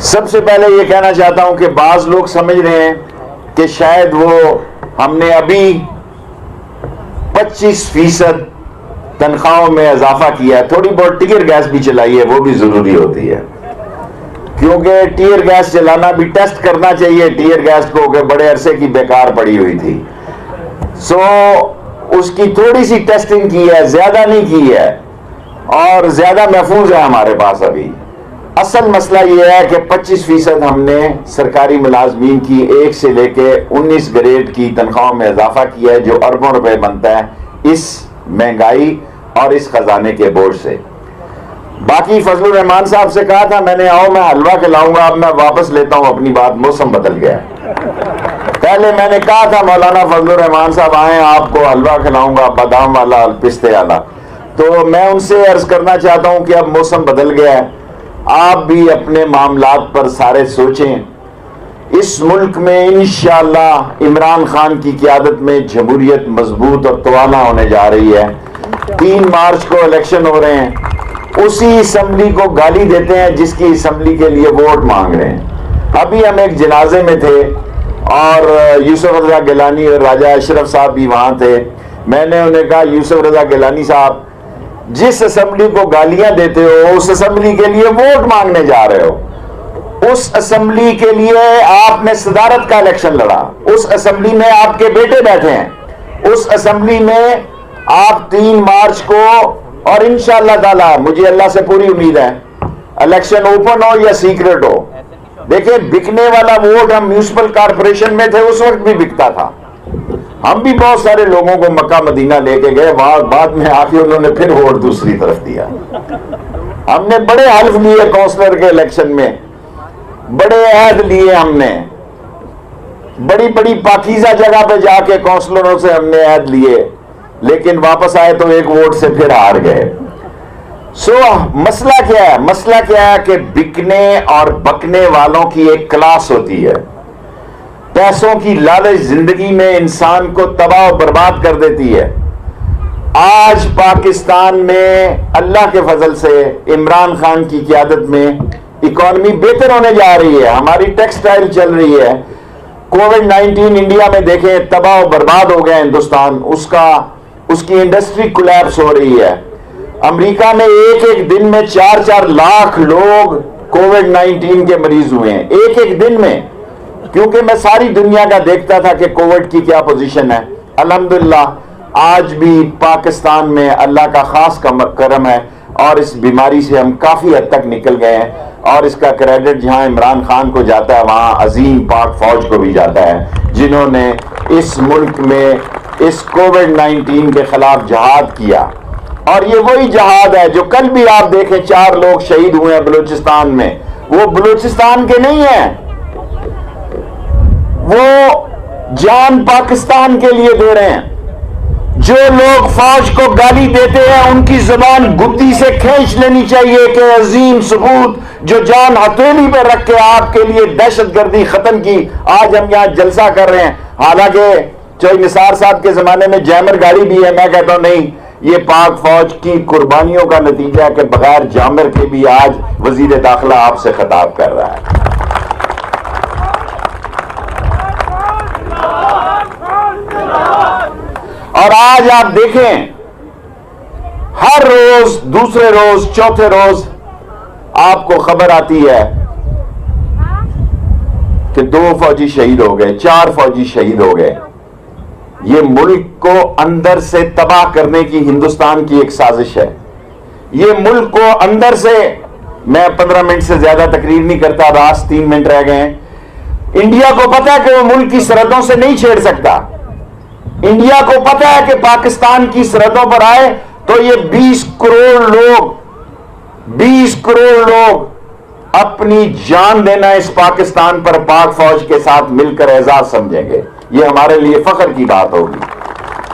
सबसे पहले ये कहना चाहता हूं कि बाज लोग समझ रहे हैं कि शायद वो हमने अभी 25% तनख्वाहों में इजाफा किया है, थोड़ी बहुत टीयर गैस भी चलाई है, वो भी जरूरी होती है क्योंकि टीयर गैस चलाना भी टेस्ट करना चाहिए। टीयर गैस को कि बड़े अरसे की बेकार पड़ी हुई थी, सो उसकी थोड़ी सी टेस्टिंग की है, ज्यादा नहीं की है और ज्यादा महफूज है हमारे पास अभी। असल मसला यह है कि 25% हमने सरकारी मुलाजमीन की 1 से लेके 19 ग्रेड की तनख्वाहों में इजाफा किया है, जो अरबों रुपए बनता है इस महंगाई और इस खजाने के बोझ से। बाकी फजलुर रहमान साहब से कहा था मैंने, आओ मैं हलवा खिलाऊंगा, अब मैं वापस लेता हूं अपनी बात, मौसम बदल गया। पहले मैंने कहा था मौलाना फजलुर रहमान साहब आए, आपको हलवा खिलाऊंगा बादाम वाला पिस्ते वाला, तो मैं उनसे अर्ज करना चाहता हूं कि अब मौसम बदल गया है, आप भी अपने मामलात पर सारे सोचें। इस मुल्क में इंशाअल्लाह इमरान खान की क़यादत में जमहूरियत मजबूत और तवाना होने जा रही है। 3 मार्च को इलेक्शन हो रहे हैं, उसी असम्बली को गाली देते हैं जिसकी असम्बली के लिए वोट मांग रहे हैं। अभी हम एक जनाजे में थे और यूसुफ रजा गिलानी और राजा अशरफ साहब भी वहां थे। मैंने उन्हें कहा, यूसुफ रजा गिलानी साहब, जिस असम्बली को गालियां देते हो उस असम्बली के लिए वोट मांगने जा रहे हो। उस असम्बली के लिए आपने सदारत का इलेक्शन लड़ा, उस असम्बली में आपके बेटे बैठे हैं, उस असम्बली में आप 3 मार्च को, और इंशाअल्लाह ताला मुझे अल्लाह से पूरी उम्मीद है इलेक्शन ओपन हो या सीक्रेट हो। देखिए, बिकने वाला वोट हम म्यूनिसिपल कॉर्पोरेशन में थे, उस वक्त भी बिकता था, हम भी बहुत सारे लोगों को मक्का मदीना लेके गए, वहां बाद में आके उन्होंने फिर वोट दूसरी तरफ दिया। हमने बड़े हल्फ लिए काउंसलर के इलेक्शन में, बड़े अहद लिए हमने, बड़ी बड़ी पाकीज़ा जगह पे जाके काउंसलरों से हमने अहद लिए, लेकिन वापस आए तो एक वोट से फिर हार गए। सो मसला क्या है? मसला क्या है कि बिकने और बकने वालों की एक क्लास होती है। पैसों की लालच जिंदगी में इंसान को तबाह और बर्बाद कर देती है। आज पाकिस्तान में अल्लाह के फजल से इमरान खान की क़यादत में इकॉनमी बेहतर होने जा रही है, हमारी टेक्सटाइल चल रही है। कोविड-19 इंडिया में देखें, तबाह और बर्बाद हो गया हिंदुस्तान, उसकी इंडस्ट्री कोलैप्स हो रही है। अमेरिका में एक दिन में 4-4 लाख लोग कोविड-19 के मरीज हुए हैं, एक दिन में। क्योंकि मैं सारी दुनिया का देखता था कि कोविड की क्या पोजीशन है। अल्हम्दुलिल्लाह आज भी पाकिस्तान में अल्लाह का खास करम है और इस बीमारी से हम काफी हद तक निकल गए हैं, और इसका क्रेडिट जहां इमरान खान को जाता है वहां अजीम पाक फौज को भी जाता है, जिन्होंने इस मुल्क में इस कोविड-19 के खिलाफ जहाद किया। और ये वही जहाद है जो कल भी आप देखें 4 लोग शहीद हुए हैं बलूचिस्तान में, वो बलूचिस्तान के नहीं है, वो जान पाकिस्तान के लिए दे रहे हैं। जो लोग फौज को गाली देते हैं उनकी जुबान गुद्दी से खींच लेनी चाहिए कि अजीम सबूत जो जान हथेली पे रख के आपके लिए दहशतगर्दी खत्म की, आज हम यहां जलसा कर रहे हैं। हालांकि जो निसार साहब के जमाने में जैमर गाड़ी भी है, मैं कहता हूं नहीं, ये पाक फौज की कुर्बानियों का नतीजा है कि बगैर जामर के भी आज वजीर दाखिला आपसे खिताब कर रहा है। और आज आप देखें, हर रोज, दूसरे रोज, चौथे रोज आपको खबर आती है कि 2 फौजी शहीद हो गए, 4 फौजी शहीद हो गए। ये मुल्क को अंदर से तबाह करने की हिंदुस्तान की एक साजिश है। ये मुल्क को अंदर से, मैं 15 मिनट से ज्यादा तकरीर नहीं करता, रात 3 मिनट रह गए हैं। इंडिया को पता है कि वो मुल्क की सरहदों से नहीं छेड़ सकता। इंडिया को पता है कि पाकिस्तान की सरहदों पर आए तो ये 20 करोड़ लोग अपनी जान देना इस पाकिस्तान पर पाक फौज के साथ मिलकर एजाज समझेंगे। ये हमारे लिए फख्र की बात होगी।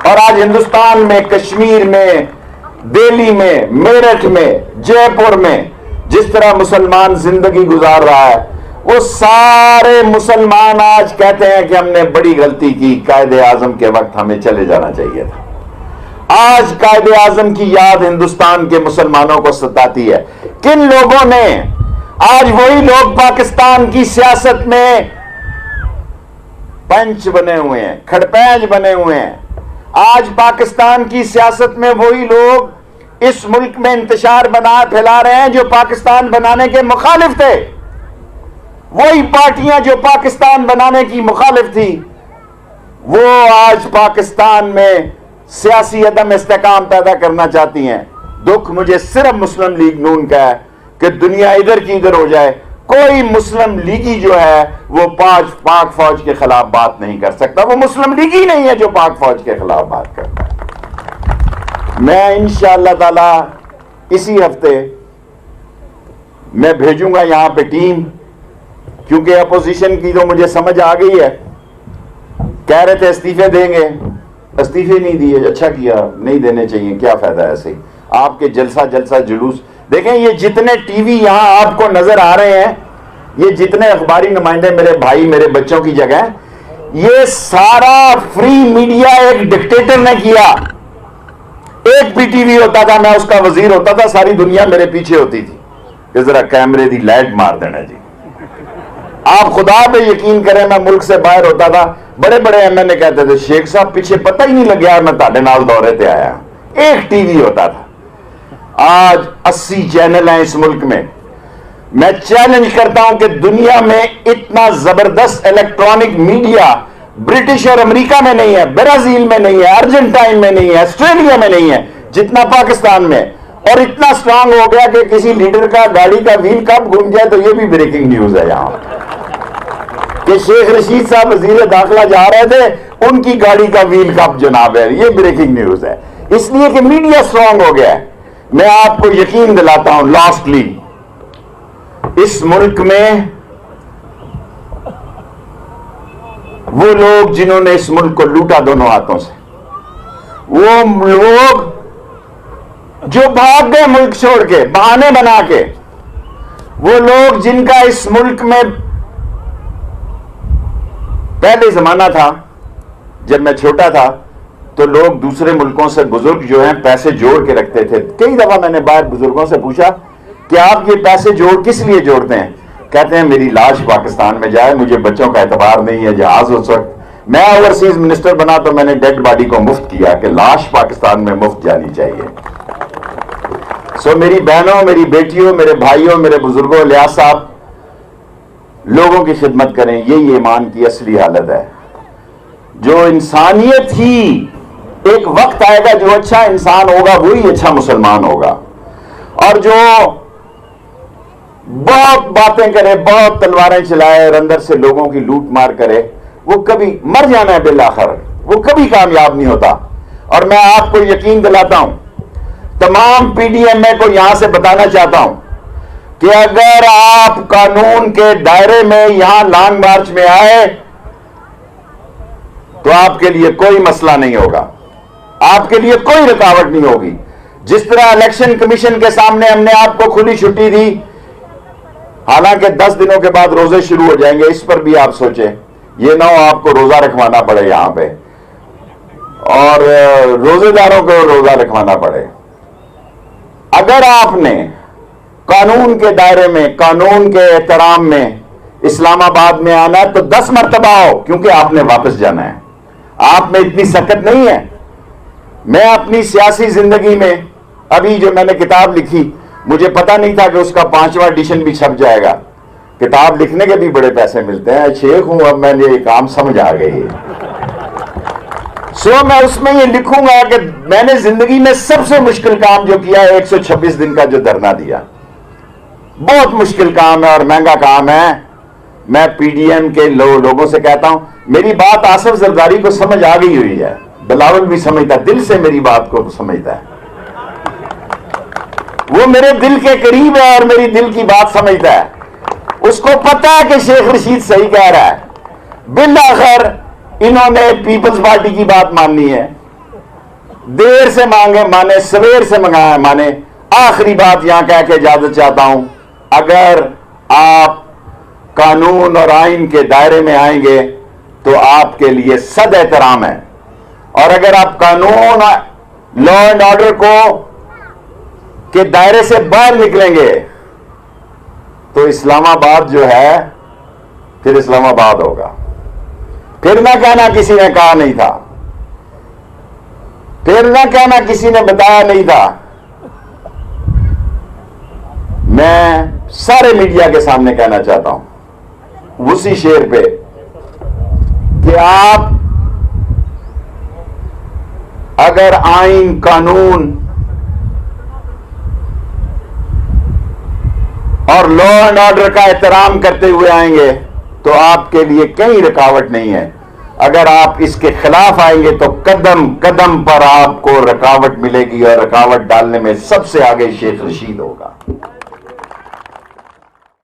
और आज हिंदुस्तान में, कश्मीर में, दिल्ली में, मेरठ में, जयपुर में जिस तरह मुसलमान जिंदगी गुजार रहा है, वो सारे मुसलमान आज कहते हैं कि हमने बड़ी गलती की, कायदे आजम के वक्त हमें चले जाना चाहिए था। आज कायदे आजम की याद हिंदुस्तान के मुसलमानों को सताती है। किन लोगों ने आज वही लोग पाकिस्तान की सियासत में पंच बने हुए हैं, खड़पैंच बने हुए हैं। आज पाकिस्तान की सियासत में वही लोग इस मुल्क में इंतशार फैला रहे हैं जो पाकिस्तान बनाने के मुखालिफ थे। वही पार्टियां जो पाकिस्तान बनाने की मुखालिफ थी, वो आज पाकिस्तान में सियासी अदम इस्तेकाम पैदा करना चाहती हैं। दुख मुझे सिर्फ मुस्लिम लीग नून का है कि दुनिया इधर की इधर हो जाए, कोई मुस्लिम लीगी जो है वो पाक फौज के खिलाफ बात नहीं कर सकता। वो मुस्लिम लीगी नहीं है जो पाक फौज के खिलाफ बात करता है। मैं इंशाअल्लाह ताला इसी हफ्ते मैं भेजूंगा यहां पे टीम, क्योंकि अपोजिशन की तो मुझे समझ आ गई है। कह रहे थे इस्तीफे देंगे, इस्तीफे नहीं दिए। अच्छा किया, नहीं देने चाहिए, क्या फायदा है ऐसे। आपके जलसा जुलूस देखें, ये जितने टीवी यहां आपको नजर आ रहे हैं, ये जितने अखबारी नुमाइंदे मेरे भाई मेरे बच्चों की जगह, ये सारा फ्री मीडिया एक डिक्टेटर ने किया। एक भी टीवी होता था, मैं उसका वजीर होता था, सारी दुनिया मेरे पीछे होती थी कि जरा कैमरे दी लाइट मार देना जी। आप खुदा पे यकीन करें, मैं मुल्क से बाहर होता था, बड़े बड़े एमएनए कहते थे शेख साहब पीछे पता ही नहीं लग गया मैं ताड़े नाल दौरे पे आया। एक टीवी होता था, आज 80 चैनल हैं इस मुल्क में। मैं चैलेंज करता हूं कि दुनिया में इतना जबरदस्त इलेक्ट्रॉनिक मीडिया ब्रिटिश और अमेरिका में नहीं है, ब्राजील में नहीं है, अर्जेंटाइन में नहीं है, ऑस्ट्रेलिया में नहीं है जितना पाकिस्तान में। और इतना स्ट्रांग हो गया कि किसी लीडर का गाड़ी का व्हील कब घूम जाए तो ये भी ब्रेकिंग न्यूज है यहां कि शेख रशीद साहब वजीर दाखिला जा रहे थे, उनकी गाड़ी का व्हील कब जनाब है, ये ब्रेकिंग न्यूज है। इसलिए कि मीडिया स्ट्रांग हो गया है। मैं आपको यकीन दिलाता हूं, लास्टली इस मुल्क में वो लोग जिन्होंने इस मुल्क को लूटा दोनों हाथों से, वो लोग जो भाग गए मुल्क छोड़ के बहाने बना के, वो लोग जिनका इस मुल्क में पहले जमाना था, जब मैं छोटा था तो लोग दूसरे मुल्कों से बुजुर्ग जो हैं पैसे जोड़ के रखते थे। कई दफा मैंने बाहर बुजुर्गों से पूछा कि आप ये पैसे किस लिए जोड़ते हैं? कहते हैं मेरी लाश पाकिस्तान में जाए, मुझे बच्चों का एतबार नहीं है जहाज उस वक्त। मैं ओवरसीज मिनिस्टर बना तो मैंने डेड बॉडी को मुफ्त किया कि लाश पाकिस्तान में मुफ्त जानी चाहिए। सो मेरी बहनों, मेरी बेटियों, मेरे भाइयों, मेरे बुजुर्गों, लियाज साहब, लोगों की खिदमत करें, यही ईमान की असली हालत है। जो इंसानियत ही, एक वक्त आएगा जो अच्छा इंसान होगा वही अच्छा मुसलमान होगा। और जो बहुत बातें करे, बहुत तलवारें चलाए और अंदर से लोगों की लूट मार करे, वो कभी मर जाना है बिलाखिर, वो कभी कामयाब नहीं होता। और मैं आपको यकीन दिलाता हूं, तमाम पीडीएमए को यहां से बताना चाहता हूं कि अगर आप कानून के दायरे में यहां लॉन्ग मार्च में आए तो आपके लिए कोई मसला नहीं होगा, आपके लिए कोई रुकावट नहीं होगी। जिस तरह इलेक्शन कमीशन के सामने हमने आपको खुली छुट्टी दी, हालांकि 10 दिनों के बाद रोजे शुरू हो जाएंगे, इस पर भी आप सोचें, ये ना हो आपको रोजा रखवाना पड़े यहां पे और रोजेदारों को रोजा रखवाना पड़े। अगर आपने कानून के दायरे में, कानून के एहतराम में इस्लामाबाद में आना है तो 10 मरतबा आओ, क्योंकि आपने वापस जाना है। आप में इतनी सकत नहीं है। मैं अपनी सियासी जिंदगी में, अभी जो मैंने किताब लिखी, मुझे पता नहीं था कि उसका 5वां एडिशन भी छप जाएगा। किताब लिखने के भी बड़े पैसे मिलते हैं, शेख हूं, अब मैंने ये काम समझ आ गई। सो मैं उसमें ये लिखूंगा कि मैंने जिंदगी में सबसे मुश्किल काम जो किया है, 126 दिन का जो धरना दिया, बहुत मुश्किल काम है और महंगा काम है। मैं पीडीएम के लोगों से कहता हूं, मेरी बात आसिफ जरदारी को समझ आ गई हुई है, बिलावल भी समझता है, दिल से मेरी बात को समझता है, वो मेरे दिल के करीब है और मेरी दिल की बात समझता है। उसको पता है कि शेख रशीद सही कह रहा है। बिल आखिर इन्होंने पीपल्स पार्टी की बात माननी है, देर से मांगे माने, सवेर से मंगाए माने। आखिरी बात यहां कह के इजाजत चाहता हूं, अगर आप कानून और आइन के दायरे में आएंगे तो आपके लिए सद एहतराम है, और अगर आप कानून, लॉ एंड ऑर्डर को के दायरे से बाहर निकलेंगे तो इस्लामाबाद जो है फिर इस्लामाबाद होगा। फिर ना कहना किसी ने कहा नहीं था, फिर ना कहना किसी ने बताया नहीं था। मैं सारे मीडिया के सामने कहना चाहता हूं उसी शेर पे कि आप अगर आइन कानून और लॉ एंड ऑर्डर का एहतराम करते हुए आएंगे तो आपके लिए कहीं रुकावट नहीं है। अगर आप इसके खिलाफ आएंगे तो कदम कदम पर आपको रुकावट मिलेगी और रुकावट डालने में सबसे आगे शेख रशीद होगा।